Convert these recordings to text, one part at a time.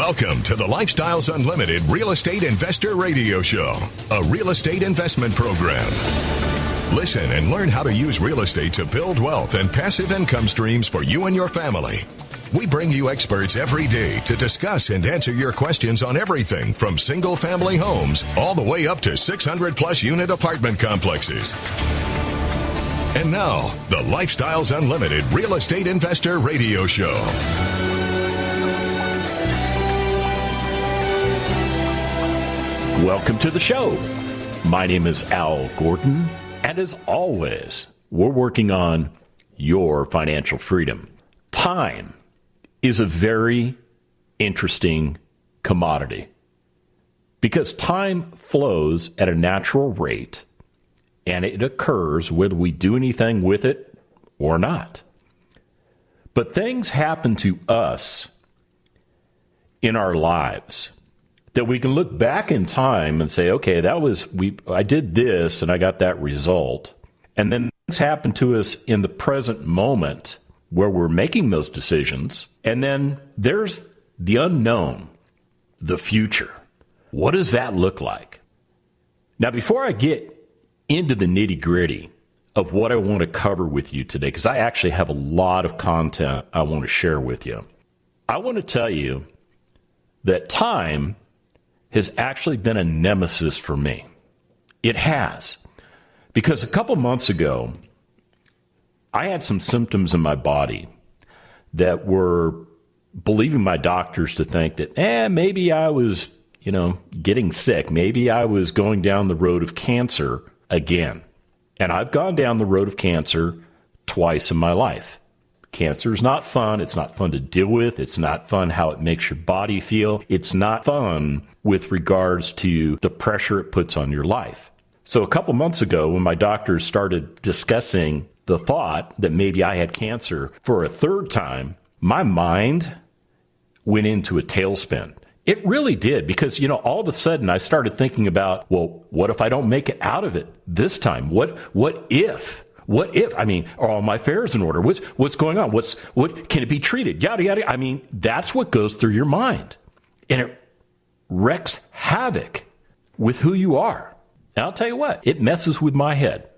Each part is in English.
Welcome to the Lifestyles Unlimited Real Estate Investor Radio Show, a real estate investment program. Listen and learn how to use real estate to build wealth and passive income streams for you and your family. We bring you experts every day to discuss and answer your questions on everything from single-family homes all the way up to 600-plus unit apartment complexes. And now, the Lifestyles Unlimited Real Estate Investor Radio Show. Welcome to the show. My name is Al Gordon, and as always, we're working on your financial freedom. Time is a very interesting commodity because time flows at a natural rate, and it occurs whether we do anything with it or not. But things happen to us in our lives that we can look back in time and say, okay, I did this and I got that result. And then things happen to us in the present moment where we're making those decisions. And then there's the unknown, the future. What does that look like? Now, before I get into the nitty-gritty of what I want to cover with you today, because I actually have a lot of content I want to share with you, I want to tell you that time has actually been a nemesis for me. It has. Because a couple months ago, I had some symptoms in my body that were believing my doctors to think that, maybe I was, getting sick. Maybe I was going down the road of cancer again. And I've gone down the road of cancer twice in my life. Cancer is not fun. It's not fun to deal with. It's not fun how it makes your body feel. It's not fun with regards to the pressure it puts on your life. So a couple months ago, when my doctors started discussing the thought that maybe I had cancer for a third time, my mind went into a tailspin. It really did, because, all of a sudden I started thinking about, well, what if I don't make it out of it this time? What if? What if? Are all my affairs in order? What's going on? What can it be treated? Yada, yada. That's what goes through your mind. And it wreaks havoc with who you are. And I'll tell you what, it messes with my head.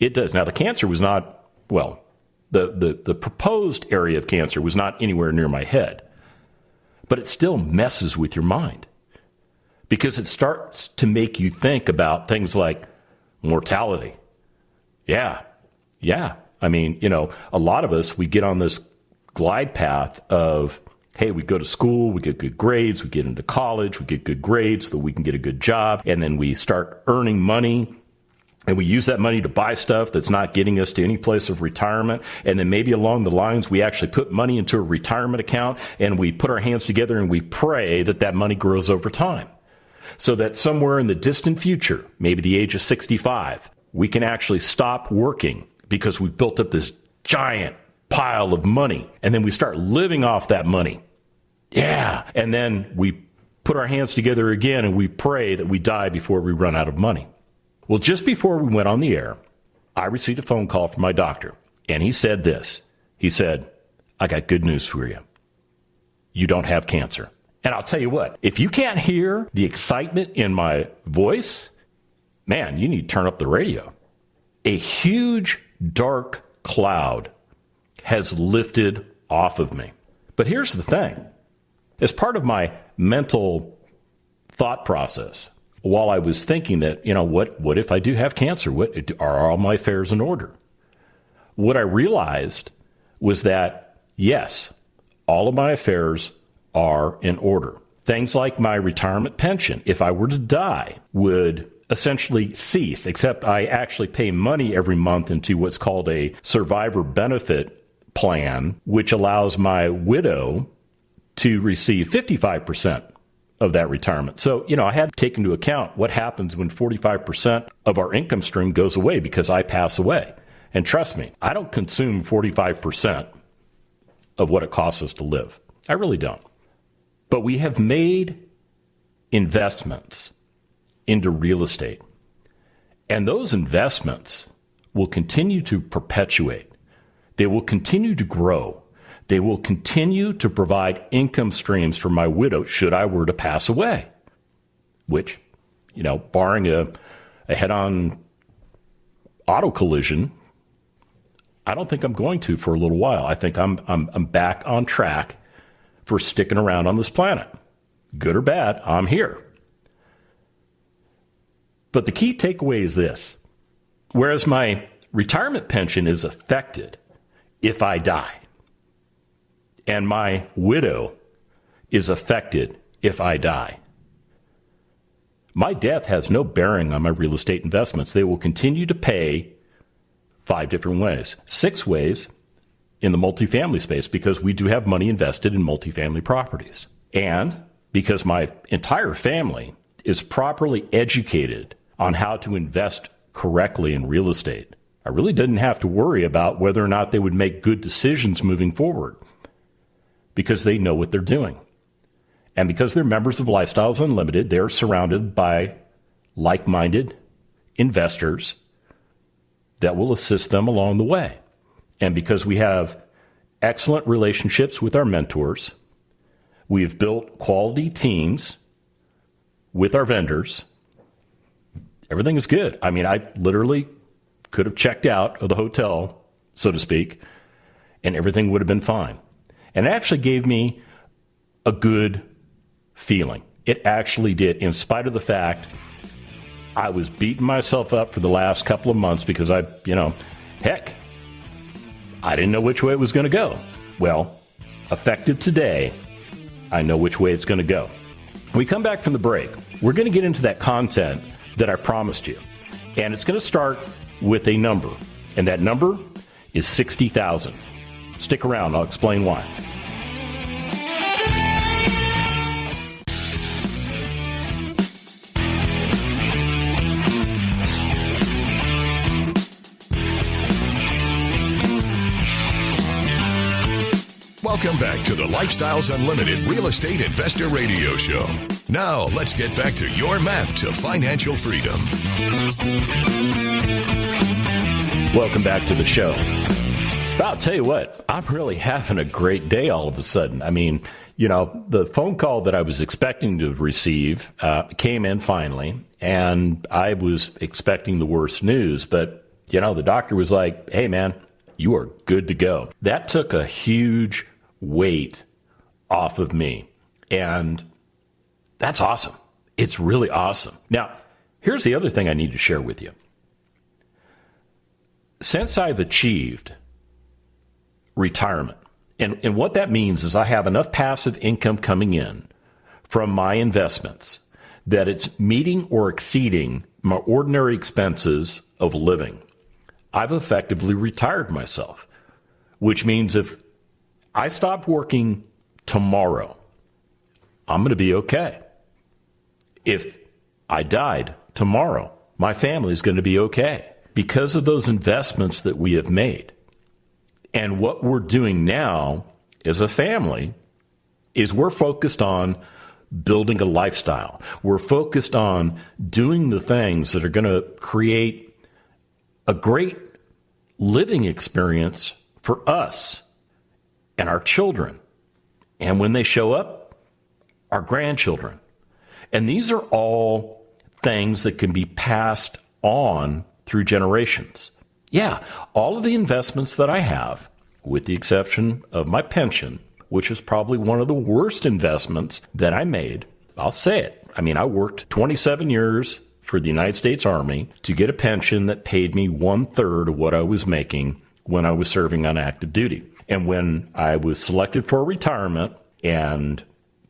It does. Now, the cancer was not, the proposed area of cancer was not anywhere near my head. But it still messes with your mind. Because it starts to make you think about things like mortality. Yeah. A lot of us, we get on this glide path of, hey, we go to school, we get good grades, we get into college, we get good grades so that we can get a good job, and then we start earning money, and we use that money to buy stuff that's not getting us to any place of retirement, and then maybe along the lines, we actually put money into a retirement account, and we put our hands together and we pray that that money grows over time. So that somewhere in the distant future, maybe the age of 65, we can actually stop working because we've built up this giant pile of money, and then we start living off that money. Yeah. And then we put our hands together again and we pray that we die before we run out of money. Well, just before we went on the air, I received a phone call from my doctor, and he said this. He said, I got good news for you. You don't have cancer. And I'll tell you what, if you can't hear the excitement in my voice, man, you need to turn up the radio. A huge dark cloud has lifted off of me. But here's the thing. As part of my mental thought process, while I was thinking that, what if I do have cancer? Are all my affairs in order? What I realized was that, yes, all of my affairs are in order. Things like my retirement pension, if I were to die, would essentially cease, except I actually pay money every month into what's called a survivor benefit plan, which allows my widow to receive 55% of that retirement. So, I had to take into account what happens when 45% of our income stream goes away because I pass away. And trust me, I don't consume 45% of what it costs us to live. I really don't. But we have made investments into real estate. And those investments will continue to perpetuate. They will continue to grow. They will continue to provide income streams for my widow should I were to pass away, which, barring a head-on auto collision, I don't think I'm going to for a little while. I think I'm back on track for sticking around on this planet. Good or bad, I'm here. But the key takeaway is this. Whereas my retirement pension is affected if I die, and my widow is affected if I die, my death has no bearing on my real estate investments. They will continue to pay 5 different ways, 6 ways in the multifamily space, because we do have money invested in multifamily properties. And because my entire family is properly educated on how to invest correctly in real estate, I really didn't have to worry about whether or not they would make good decisions moving forward, because they know what they're doing. And because they're members of Lifestyles Unlimited, they're surrounded by like-minded investors that will assist them along the way. And because we have excellent relationships with our mentors, we have built quality teams with our vendors, everything is good. I mean, I literally could have checked out of the hotel, so to speak, and everything would have been fine. And it actually gave me a good feeling. It actually did, in spite of the fact I was beating myself up for the last couple of months because I didn't know which way it was going to go. Well, effective today, I know which way it's going to go. When we come back from the break, we're going to get into that content that I promised you. And it's going to start with a number. And that number is 60,000. Stick around. I'll explain why. Welcome back to the Lifestyles Unlimited Real Estate Investor Radio Show. Now, let's get back to your map to financial freedom. Welcome back to the show. Well, I'll tell you what, I'm really having a great day all of a sudden. I mean, the phone call that I was expecting to receive came in finally, and I was expecting the worst news, but, the doctor was like, hey, man, you are good to go. That took a huge weight off of me, and that's awesome. It's really awesome. Now, here's the other thing I need to share with you. Since I've achieved retirement, and what that means is I have enough passive income coming in from my investments that it's meeting or exceeding my ordinary expenses of living. I've effectively retired myself, which means if I stop working tomorrow, I'm going to be okay. If I died tomorrow, my family is going to be okay because of those investments that we have made. And what we're doing now as a family is we're focused on building a lifestyle. We're focused on doing the things that are going to create a great living experience for us and our children. And when they show up, our grandchildren. And these are all things that can be passed on through generations. Yeah, all of the investments that I have, with the exception of my pension, which is probably one of the worst investments that I made, I'll say it. I mean, I worked 27 years for the United States Army to get a pension that paid me 1/3 of what I was making when I was serving on active duty. And when I was selected for retirement and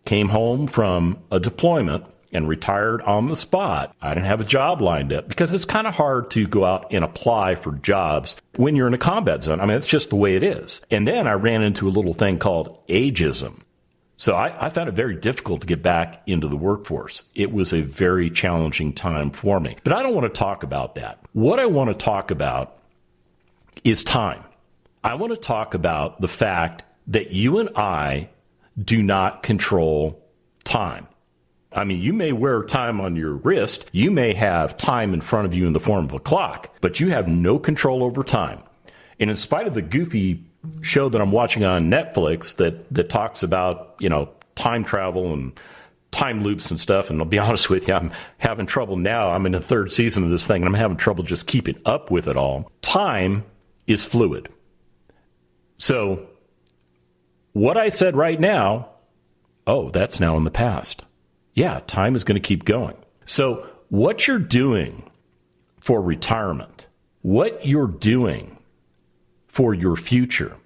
came home from a deployment and retired on the spot, I didn't have a job lined up because it's kind of hard to go out and apply for jobs when you're in a combat zone. I mean, it's just the way it is. And then I ran into a little thing called ageism. So I found it very difficult to get back into the workforce. It was a very challenging time for me. But I don't want to talk about that. What I want to talk about is time. I want to talk about the fact that you and I do not control time. I mean, you may wear time on your wrist. You may have time in front of you in the form of a clock, but you have no control over time. And in spite of the goofy show that I'm watching on Netflix that talks about, time travel and time loops and stuff. And I'll be honest with you, I'm having trouble now. I'm in the third season of this thing, and I'm having trouble just keeping up with it all. Time is fluid. So what I said right now, that's now in the past. Yeah, time is going to keep going. So what you're doing for retirement, what you're doing for your future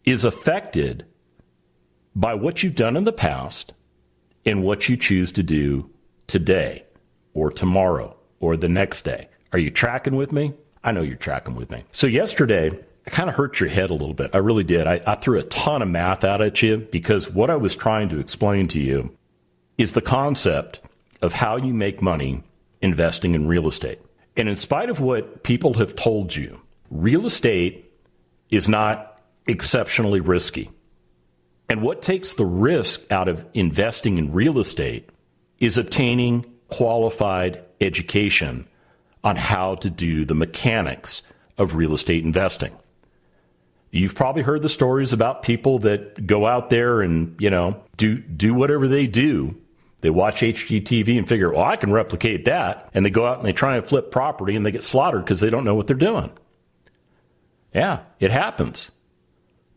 is affected by what you've done in the past and what you choose to do today or tomorrow or the next day. Are you tracking with me? I know you're tracking with me. So yesterday, I kind of hurt your head a little bit. I really did. I threw a ton of math out at you because what I was trying to explain to you is the concept of how you make money investing in real estate. And in spite of what people have told you, real estate is not exceptionally risky. And what takes the risk out of investing in real estate is obtaining qualified education on how to do the mechanics of real estate investing. You've probably heard the stories about people that go out there and, do whatever they do. They watch HGTV and figure, I can replicate that. And they go out and they try and flip property and they get slaughtered because they don't know what they're doing. Yeah, it happens.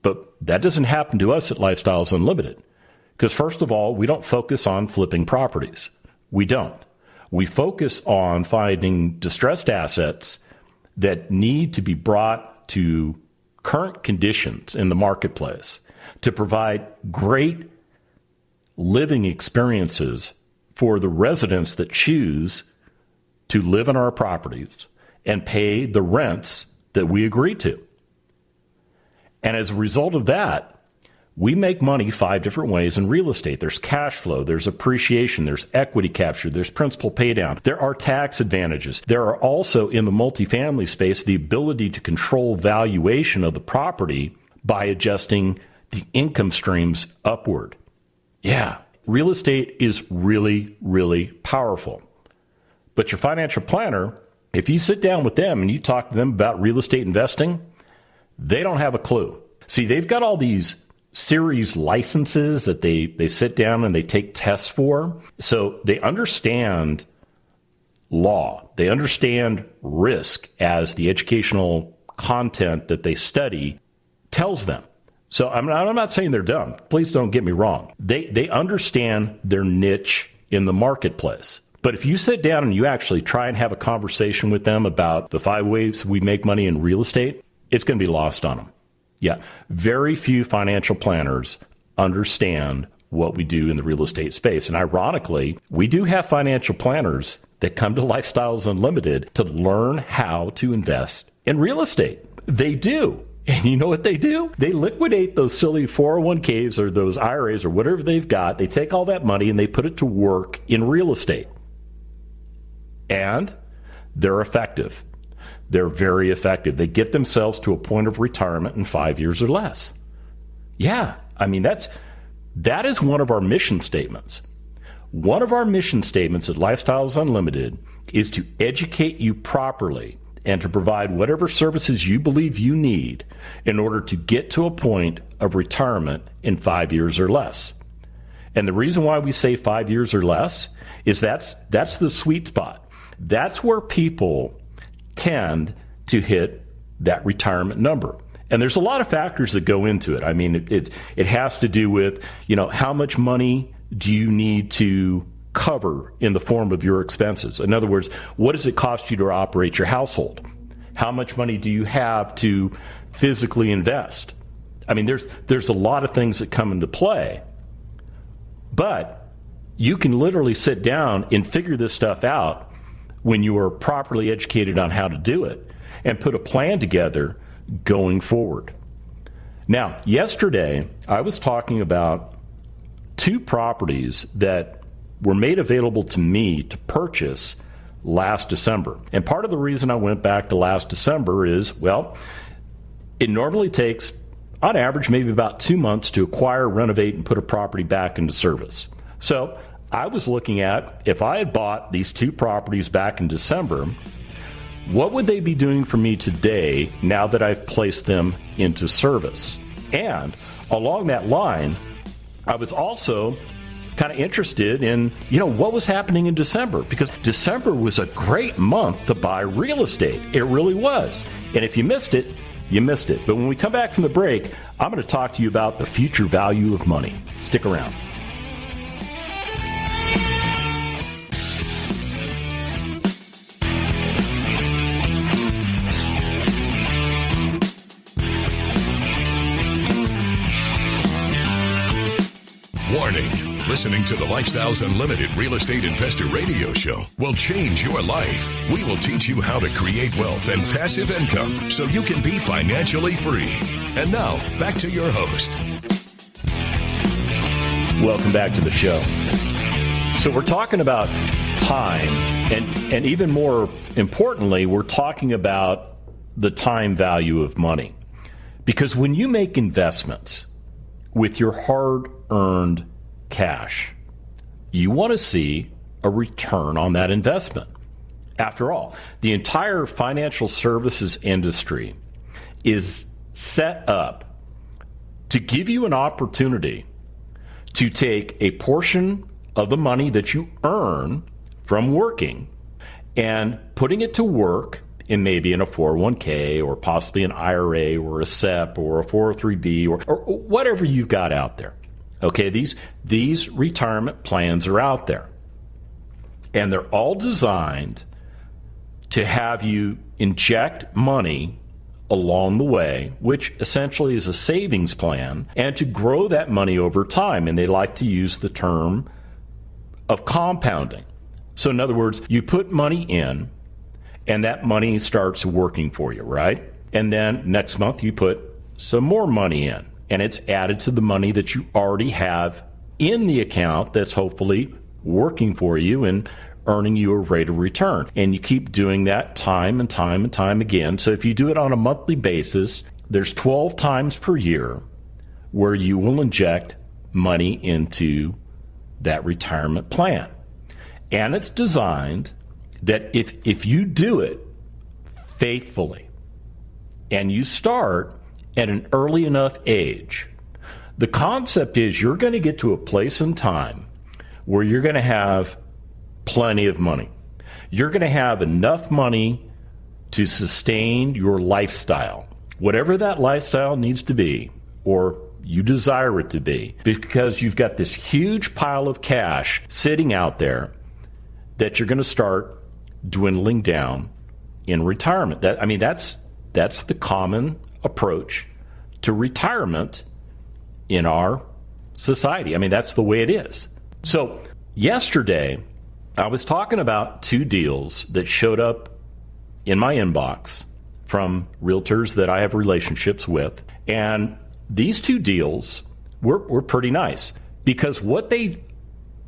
But that doesn't happen to us at Lifestyles Unlimited. Because first of all, we don't focus on flipping properties. We don't. We focus on finding distressed assets that need to be brought to current conditions in the marketplace to provide great living experiences for the residents that choose to live in our properties and pay the rents that we agree to. And as a result of that, we make money 5 different ways in real estate. There's cash flow, there's appreciation, there's equity capture, there's principal pay down. There are tax advantages. There are also, in the multifamily space, the ability to control valuation of the property by adjusting the income streams upward. Yeah, real estate is really, really powerful. But your financial planner, if you sit down with them and you talk to them about real estate investing, they don't have a clue. See, they've got all these series licenses that they sit down and they take tests for. So they understand law. They understand risk as the educational content that they study tells them. So I'm not saying they're dumb. Please don't get me wrong. They understand their niche in the marketplace. But if you sit down and you actually try and have a conversation with them about the 5 ways we make money in real estate, it's going to be lost on them. Yeah, very few financial planners understand what we do in the real estate space. And ironically, we do have financial planners that come to Lifestyles Unlimited to learn how to invest in real estate. They do. And you know what they do? They liquidate those silly 401ks or those IRAs or whatever they've got. They take all that money and they put it to work in real estate. And they're effective. They're very effective. They get themselves to a point of retirement in 5 years or less. Yeah, I mean, that is one of our mission statements. One of our mission statements at Lifestyles Unlimited is to educate you properly and to provide whatever services you believe you need in order to get to a point of retirement in 5 years or less. And the reason why we say 5 years or less is that's the sweet spot. That's where people tend to hit that retirement number. And there's a lot of factors that go into it. I mean, it has to do with, how much money do you need to cover in the form of your expenses? In other words, what does it cost you to operate your household? How much money do you have to physically invest? I mean, there's a lot of things that come into play. But you can literally sit down and figure this stuff out when you are properly educated on how to do it and put a plan together going forward. Now, yesterday, I was talking about 2 properties that were made available to me to purchase last December. And part of the reason I went back to last December is, it normally takes, on average, maybe about 2 months to acquire, renovate, and put a property back into service. So I was looking at, if I had bought these 2 properties back in December, What would they be doing for me today now that I've placed them into service? And along that line, I was also kind of interested in, what was happening in December, because December was a great month to buy real estate. It really was. And if you missed it, you missed it. But when we come back from the break, I'm going to talk to you about the future value of money. Stick around. Warning. Listening to the Lifestyles Unlimited Real Estate Investor Radio Show will change your life. We will teach you how to create wealth and passive income so you can be financially free. And now, back to your host. Welcome back to the show. So we're talking about time, and even more importantly, we're talking about the time value of money. Because when you make investments with your hard-earned cash, you want to see a return on that investment. After all, the entire financial services industry is set up to give you an opportunity to take a portion of the money that you earn from working and putting it to work in maybe in a 401k or possibly an IRA or a SEP or a 403b or whatever you've got out there. Okay, these retirement plans are out there. And they're all designed to have you inject money along the way, which essentially is a savings plan, and to grow that money over time. And they like to use the term of compounding. So in other words, you put money in, and that money starts working for you, right? And then next month you put some more money in, and it's added to the money that you already have in the account that's hopefully working for you and earning you a rate of return. And you keep doing that time and time and time again. So if you do it on a monthly basis, there's 12 times per year where you will inject money into that retirement plan. And it's designed that if you do it faithfully and you start at an early enough age, the concept is you're going to get to a place in time where you're going to have plenty of money. You're going to have enough money to sustain your lifestyle, whatever that lifestyle needs to be, or you desire it to be, because you've got this huge pile of cash sitting out there that you're going to start dwindling down in retirement. That's the common approach to retirement in our society. That's the way it is. So yesterday, I was talking about two deals that showed up in my inbox from realtors that I have relationships with. And these two deals were pretty nice because what they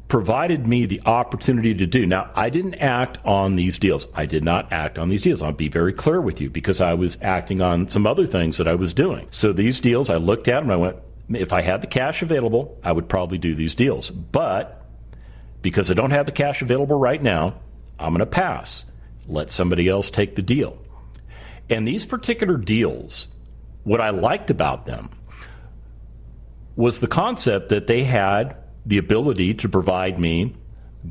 provided me the opportunity to do. Now, I didn't act on these deals. I did not act on these deals. I'll be very clear with you because I was acting on some other things that I was doing. So these deals, I looked at them and I went, if I had the cash available, I would probably do these deals. But because I don't have the cash available right now, I'm going to pass. Let somebody else take the deal. And these particular deals, what I liked about them was the concept that they had the ability to provide me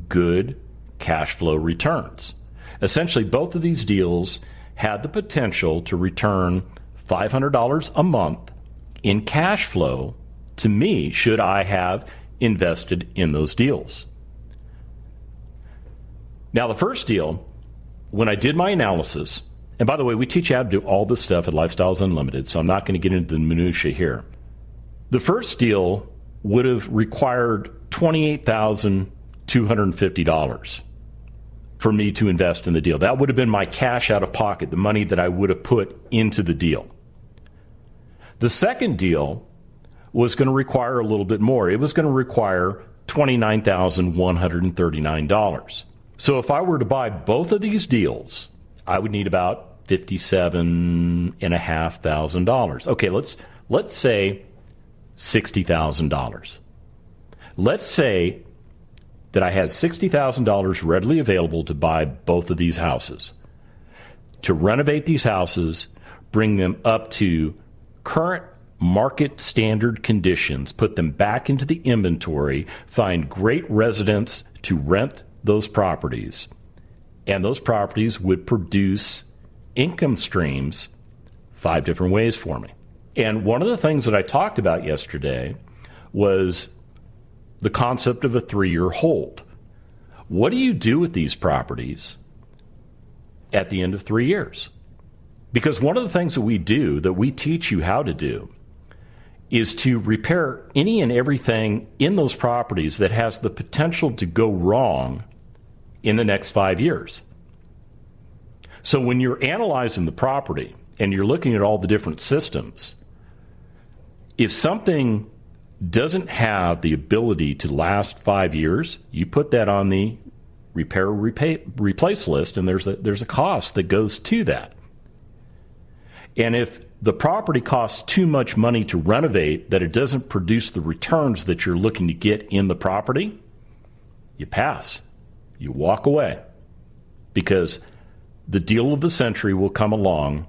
good cash flow returns. Essentially, both of these deals had the potential to return $500 a month in cash flow to me should I have invested in those deals. Now, the first deal, when I did my analysis, and by the way, we teach you how to do all this stuff at Lifestyles Unlimited, so I'm not going to get into the minutia here. The first deal would have required $28,250 for me to invest in the deal. That would have been my cash out of pocket, the money that I would have put into the deal. The second deal was going to require a little bit more. It was going to require $29,139. So if I were to buy both of these deals, I would need about $57,500. Okay, let's say $60,000. Let's say that I had $60,000 readily available to buy both of these houses. to renovate these houses, bring them up to current market standard conditions, put them back into the inventory, find great residents to rent those properties, and those properties would produce income streams 5 different ways for me. And one of the things that I talked about yesterday was the concept of a 3-year hold. What do you do with these properties at the end of 3 years? Because one of the things that we do, that we teach you how to do, is to repair any and everything in those properties that has the potential to go wrong in the next 5 years. So when you're analyzing the property and you're looking at all the different systems, if something doesn't have the ability to last 5 years, you put that on the repair replace list, and there's a cost that goes to that. And if the property costs too much money to renovate, that it doesn't produce the returns that you're looking to get in the property, you pass. You walk away, because the deal of the century will come along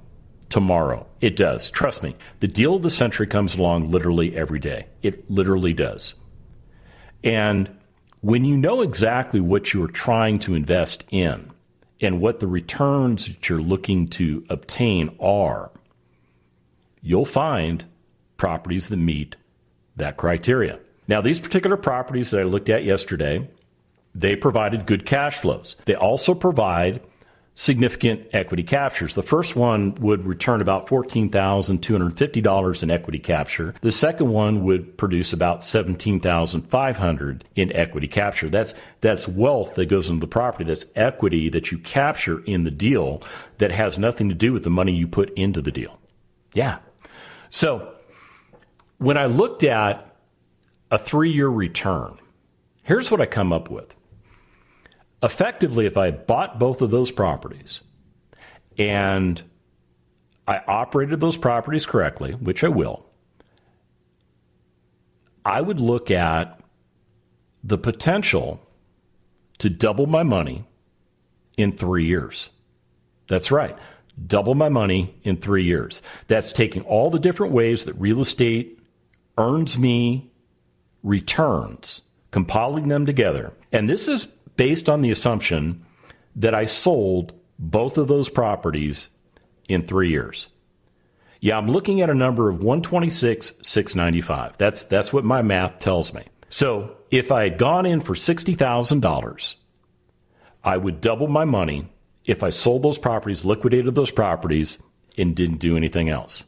tomorrow. It does. Trust me. The deal of the century comes along literally every day. It literally does. And when you know exactly what you're trying to invest in and what the returns that you're looking to obtain are, you'll find properties that meet that criteria. Now, these particular properties that I looked at yesterday, they provided good cash flows. They also provide significant equity captures. The first one would return about $14,250 in equity capture. The second one would produce about $17,500 in equity capture. That's wealth that goes into the property. That's equity that you capture in the deal that has nothing to do with the money you put into the deal. Yeah. So when I looked at a 3-year return, here's what I come up with. Effectively, if I bought both of those properties and I operated those properties correctly, which I will, I would look at the potential to double my money in 3 years. That's right. Double my money in 3 years. That's taking all the different ways that real estate earns me returns, compiling them together. And this is based on the assumption that I sold both of those properties in 3 years. Yeah, I'm looking at a number of $126,695. That's what my math tells me. So if I had gone in for $60,000, I would double my money if I sold those properties, liquidated those properties, and didn't do anything else.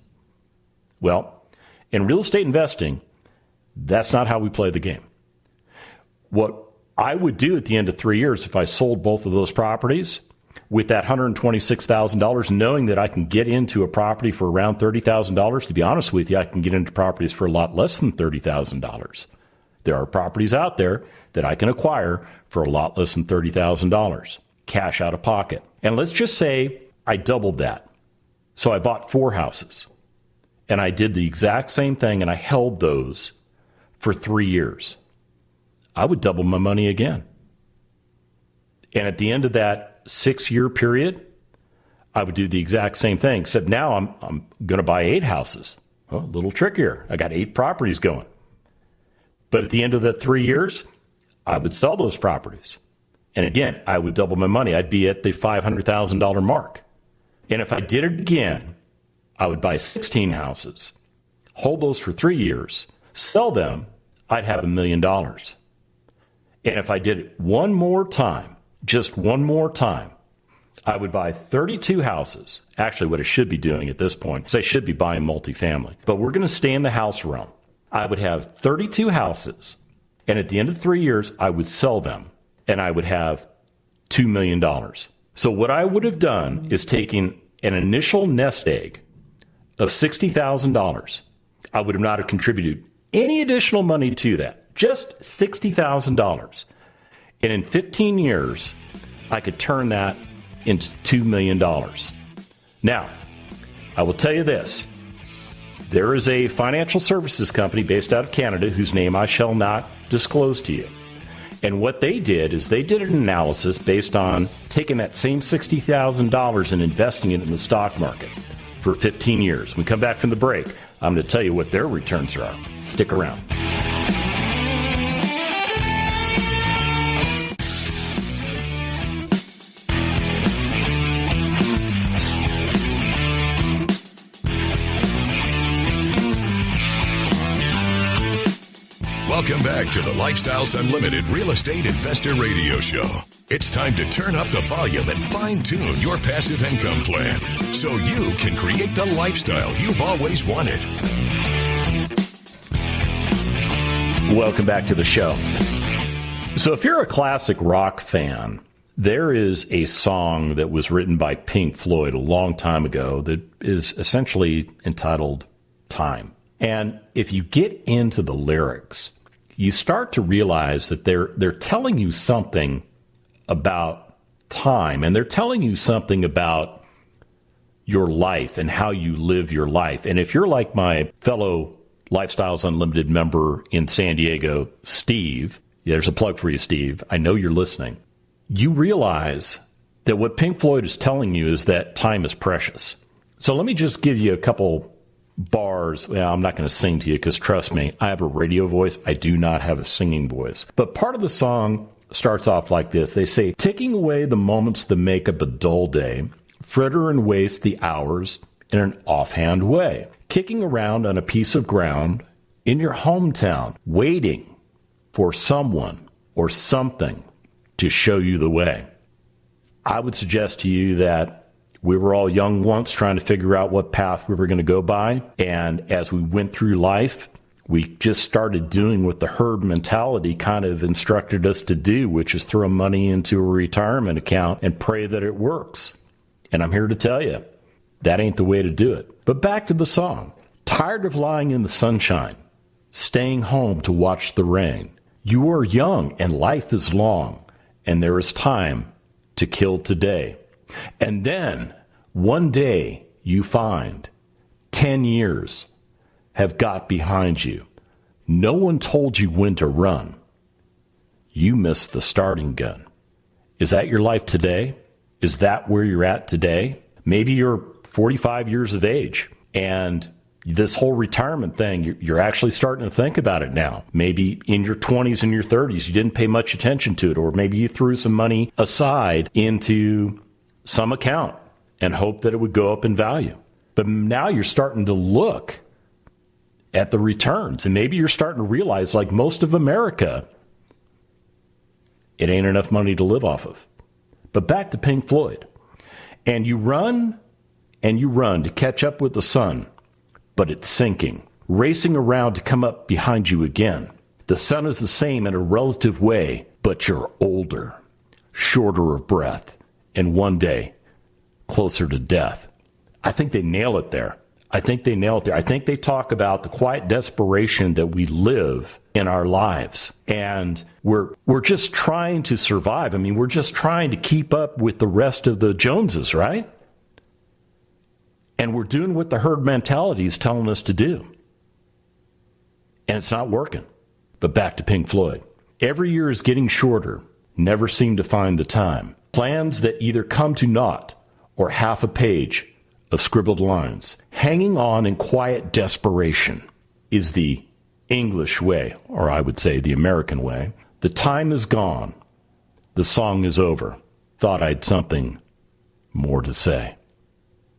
Well, in real estate investing, that's not how we play the game. What I would do at the end of 3 years, if I sold both of those properties with that $126,000, knowing that I can get into a property for around $30,000, to be honest with you, I can get into properties for a lot less than $30,000. There are properties out there that I can acquire for a lot less than $30,000, cash out of pocket. And let's just say I doubled that. So I bought 4 houses, and I did the exact same thing, and I held those for 3 years. I would double my money again. And at the end of that 6-year period, I would do the exact same thing, except now I'm going to buy 8 houses. Well, a little trickier. I got 8 properties going. But at the end of that 3 years, I would sell those properties. And again, I would double my money. I'd be at the $500,000 mark. And if I did it again, I would buy 16 houses, hold those for 3 years, sell them, I'd have $1 million. And if I did it one more time, just one more time, I would buy 32 houses. Actually, what I should be doing at this point is I should be buying multifamily. But we're going to stay in the house realm. I would have 32 houses, and at the end of 3 years, I would sell them, and I would have $2 million. So what I would have done is taken an initial nest egg of $60,000. I would have not have contributed any additional money to that. Just $60,000. And in 15 years, I could turn that into $2 million. Now, I will tell you this. There is a financial services company based out of Canada whose name I shall not disclose to you. And what they did is they did an analysis based on taking that same $60,000 and investing it in the stock market for 15 years. When we come back from the break, I'm going to tell you what their returns are. Stick around. Welcome back to the Lifestyles Unlimited Real Estate Investor Radio Show. It's time to turn up the volume and fine-tune your passive income plan so you can create the lifestyle you've always wanted. Welcome back to the show. So if you're a classic rock fan, there is a song that was written by Pink Floyd a long time ago that is essentially entitled Time. And if you get into the lyrics, you start to realize that they're telling you something about time, and they're telling you something about your life and how you live your life. And if you're like my fellow Lifestyles Unlimited member in San Diego, Steve, there's a plug for you, Steve. I know you're listening. You realize that what Pink Floyd is telling you is that time is precious. So let me just give you a couple bars. Well, I'm not going to sing to you because trust me, I have a radio voice. I do not have a singing voice. But part of the song starts off like this. They say, ticking away the moments that make up a dull day, fritter and waste the hours in an offhand way, kicking around on a piece of ground in your hometown, waiting for someone or something to show you the way. I would suggest to you that we were all young once trying to figure out what path we were going to go by. And as we went through life, we just started doing what the herd mentality kind of instructed us to do, which is throw money into a retirement account and pray that it works. And I'm here to tell you, that ain't the way to do it. But back to the song. Tired of lying in the sunshine, staying home to watch the rain. You are young and life is long, and there is time to kill today. And then, one day, you find 10 years have got behind you. No one told you when to run. You missed the starting gun. Is that your life today? Is that where you're at today? Maybe you're 45 years of age, and this whole retirement thing, you're actually starting to think about it now. Maybe in your 20s and your 30s, you didn't pay much attention to it, or maybe you threw some money aside into some account and hope that it would go up in value. But now you're starting to look at the returns, and maybe you're starting to realize, like most of America, it ain't enough money to live off of. But back to Pink Floyd. And you run to catch up with the sun, but it's sinking, racing around to come up behind you again. The sun is the same in a relative way, but you're older, shorter of breath, and one day, closer to death. I think they nail it there. I think they talk about the quiet desperation that we live in our lives. And we're just trying to survive. I mean, we're just trying to keep up with the rest of the Joneses, right? And we're doing what the herd mentality is telling us to do. And it's not working. But back to Pink Floyd. Every year is getting shorter. Never seem to find the time. Plans that either come to naught or half a page of scribbled lines. Hanging on in quiet desperation is the English way, or I would say the American way. The time is gone. The song is over. Thought I'd something more to say.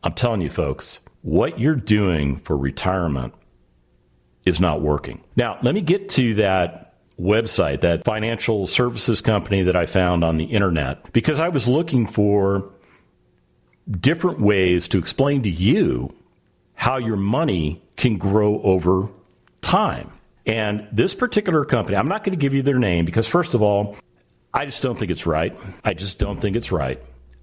I'm telling you, folks, what you're doing for retirement is not working. Now, let me get to that website, that financial services company that I found on the internet, because I was looking for different ways to explain to you how your money can grow over time. And this particular company, I'm not going to give you their name because, first of all, I just don't think it's right.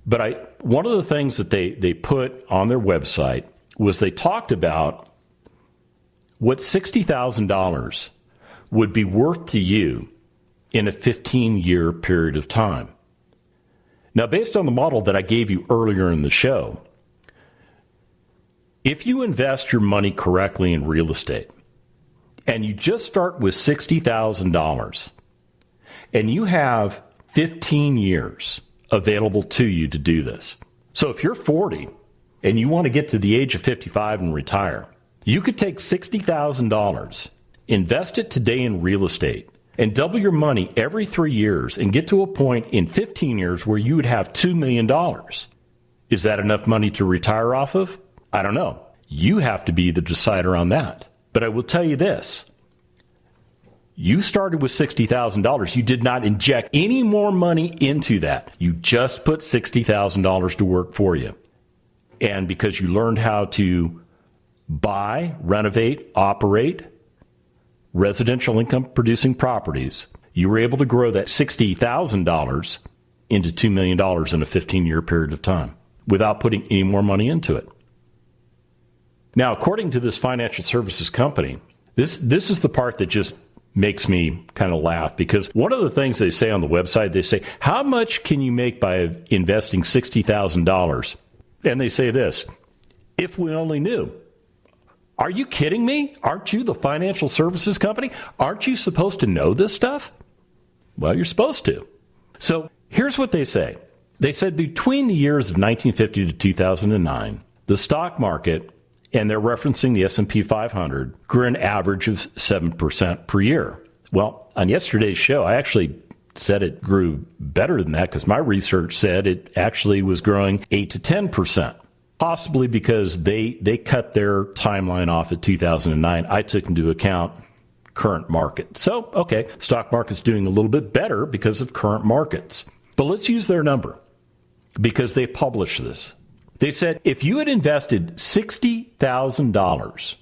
But one of the things that they put on their website was they talked about what $60,000 would be worth to you in a 15-year period of time. Now, based on the model that I gave you earlier in the show, if you invest your money correctly in real estate and you just start with $60,000, And you have 15 years available to you to do this. So if you're 40 and you want to get to the age of 55 and retire, you could take $60,000, invest it today in real estate, and double your money every 3 years and get to a point in 15 years where you would have $2 million. Is that enough money to retire off of? I don't know. You have to be the decider on that. But I will tell you this. You started with $60,000. You did not inject any more money into that. You just put $60,000 to work for you. And because you learned how to buy, renovate, operate residential income producing properties, you were able to grow that $60,000 into $2 million in a 15-year period of time without putting any more money into it. Now, according to this financial services company, this is the part that just makes me kind of laugh, because one of the things they say on the website, they say, how much can you make by investing $60,000? And they say this, if we only knew. Are you kidding me? Aren't you the financial services company? Aren't you supposed to know this stuff? Well, you're supposed to. So here's what they say. They said between the years of 1950 to 2009, the stock market, and they're referencing the S&P 500, grew an average of 7% per year. Well, on yesterday's show, I actually said it grew better than that because my research said it actually was growing 8 to 10%, possibly because they cut their timeline off at 2009. I took into account current market. So, okay, stock market's doing a little bit better because of current markets. But let's use their number because they published this. They said if you had invested $60,000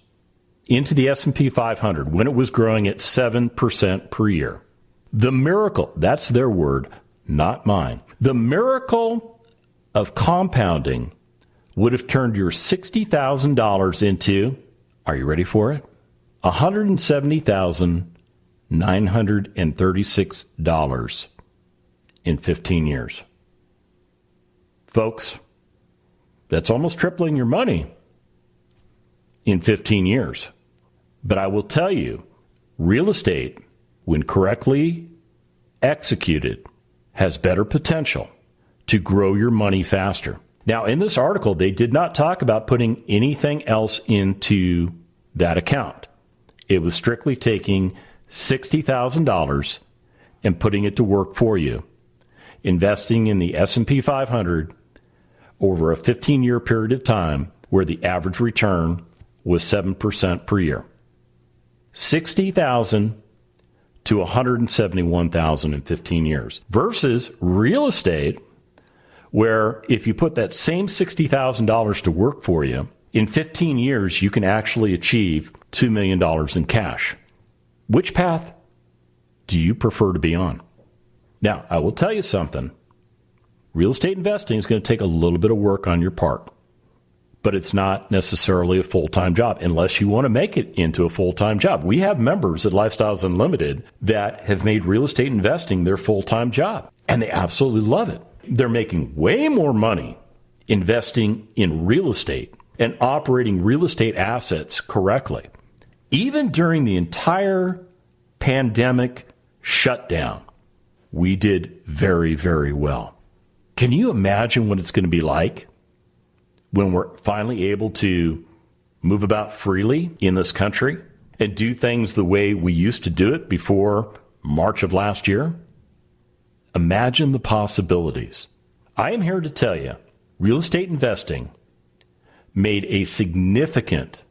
into the S&P 500 when it was growing at 7% per year, the miracle, that's their word, not mine, the miracle of compounding would have turned your $60,000 into, are you ready for it? $170,936 in 15 years. Folks, that's almost tripling your money in 15 years. But I will tell you, real estate, when correctly executed, has better potential to grow your money faster. Now, in this article, they did not talk about putting anything else into that account. It was strictly taking $60,000 and putting it to work for you, investing in the S&P 500 over a 15-year period of time where the average return was 7% per year. $60,000 to $171,000 in 15 years versus real estate, where if you put that same $60,000 to work for you, in 15 years, you can actually achieve $2 million in cash. Which path do you prefer to be on? Now, I will tell you something. Real estate investing is going to take a little bit of work on your part, but it's not necessarily a full-time job unless you want to make it into a full-time job. We have members at Lifestyles Unlimited that have made real estate investing their full-time job, and they absolutely love it. They're making way more money investing in real estate and operating real estate assets correctly. Even during the entire pandemic shutdown, we did very, very well. Can you imagine what it's going to be like when we're finally able to move about freely in this country and do things the way we used to do it before March of last year? Imagine the possibilities. I am here to tell you, real estate investing made a significant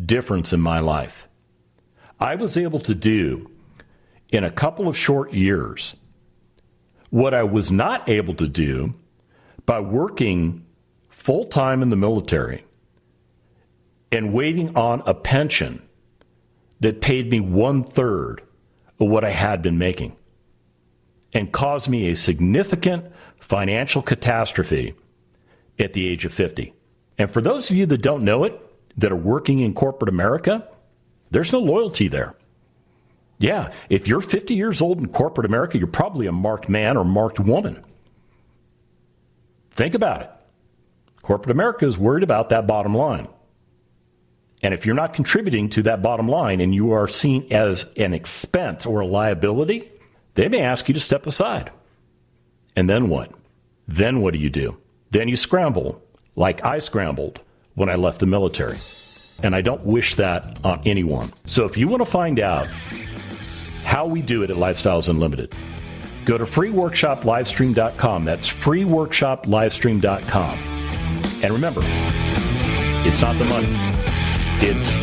difference in my life. I was able to do in a couple of short years what I was not able to do by working full-time in the military and waiting on a pension that paid me 1/3 of what I had been making and caused me a significant financial catastrophe at the age of 50. And for those of you that don't know it, that are working in corporate America, there's no loyalty there. Yeah, if you're 50 years old in corporate America, you're probably a marked man or marked woman. Think about it. Corporate America is worried about that bottom line. And if you're not contributing to that bottom line and you are seen as an expense or a liability, they may ask you to step aside. And then what? Then what do? Then you scramble like I scrambled when I left the military. And I don't wish that on anyone. So if you want to find out how we do it at Lifestyles Unlimited, go to freeworkshoplivestream.com. That's freeworkshoplivestream.com. And remember, it's not the money, it's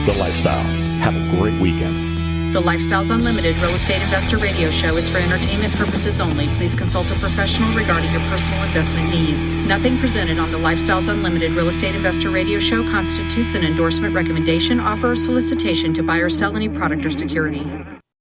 the lifestyle. Have a great weekend. The Lifestyles Unlimited Real Estate Investor Radio Show is for entertainment purposes only. Please consult a professional regarding your personal investment needs. Nothing presented on the Lifestyles Unlimited Real Estate Investor Radio Show constitutes an endorsement, recommendation, offer, or solicitation to buy or sell any product or security.